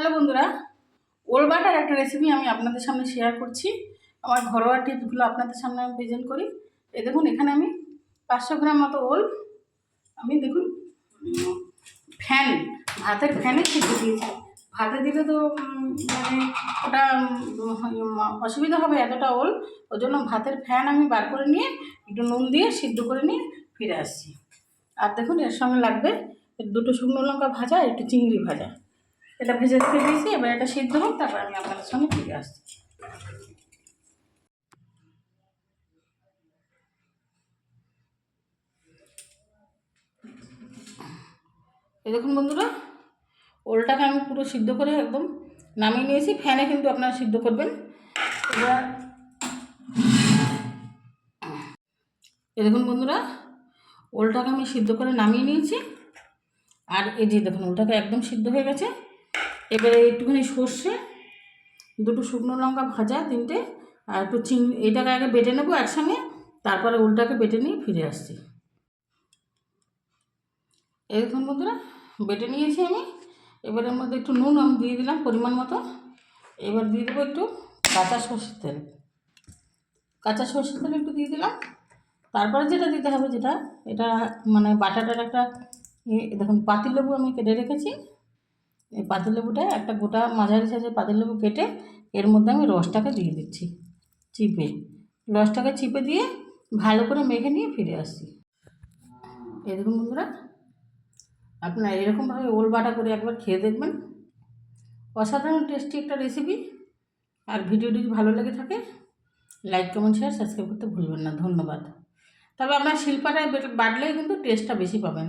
Hello বন্ধুরা, ওল butter একটা রেসিপি আমি আপনাদের সামনে শেয়ার করছি। আমার ঘরোয়া টিপসগুলো আপনাদের সামনে আমি প্রেজেন্ট করি। এই দেখুন, এখানে আমি 500 গ্রাম মতো ওল আমি দেখুন ভাতের ফ্যানে সিদ্ধ দিয়েছি। ভাতে দিলে তো মানে ওটা অসুবিধা হবে এতটা ওল, ওই জন্য ভাতের ফ্যান আমি বার করে নিয়ে একটু নুন দিয়ে সিদ্ধ করে নিয়ে ফিরে আসছি। আর দেখুন, এর সঙ্গে লাগবে 2টো শুকনো লঙ্কা ভাজা, একটু চিংড়ি ভাজা। এটা ভেজে রেখে দিয়েছি, এবার এটা সিদ্ধ হোক, তারপর আমি আপনাদের সঙ্গে ফিরে আসছি। এই দেখুন বন্ধুরা, ওলটাকে আমি পুরো সিদ্ধ করে একদম নামিয়ে নিয়েছি। ফ্যানে কিন্তু আপনারা সিদ্ধ করবেন। এবার এই দেখুন বন্ধুরা, ওলটাকে আমি সিদ্ধ করে নামিয়ে নিয়েছি। আর এই যে দেখুন, ওলটাকে একদম সিদ্ধ হয়ে গেছে। এবারে একটুখানি সর্ষে, 2টো শুকনো লঙ্কা ভাজা 3টে, আর একটু চিংড়ি, এটাকে আগে বেটে নেবো একসঙ্গে, তারপরে ওলটাকে বেটে নিয়ে ফিরে আসছি। এই দেখুন বন্ধুরা, বেটে নিয়েছি আমি। এবার এর মধ্যে একটু নুন আমি দিয়ে দিলাম পরিমাণ মতো। এবার দিয়ে দেবো একটু কাঁচা সরষের তেল। একটু দিয়ে দিলাম। তারপরে যেটা দিতে হবে, এটা মানে বাটাটার একটা দেখুন, পাতিলেবু আমি কেটে রেখেছি। এই পাতিলেবুটা একটা গোটা মাঝারি সাইজের পাতিলেবু কেটে এর মধ্যে আমি রসটাকে দিয়ে দিচ্ছি। রসটাকে চিপে দিয়ে ভালো করে মেখে নিয়ে ফিরে আসছি। এই দেখুন বন্ধুরা, আপনারা এরকমভাবে ওল বাটা করে একবার খেয়ে দেখবেন। অসাধারণ টেস্টি একটা রেসিপি। আর ভিডিওটি যদি ভালো লেগে থাকে, লাইক, কমেন্ট, শেয়ার, সাবস্ক্রাইব করতে ভুলবেন না। ধন্যবাদ। তবে আপনার শিলপাটায় বাটলেই কিন্তু টেস্টটা বেশি পাবেন।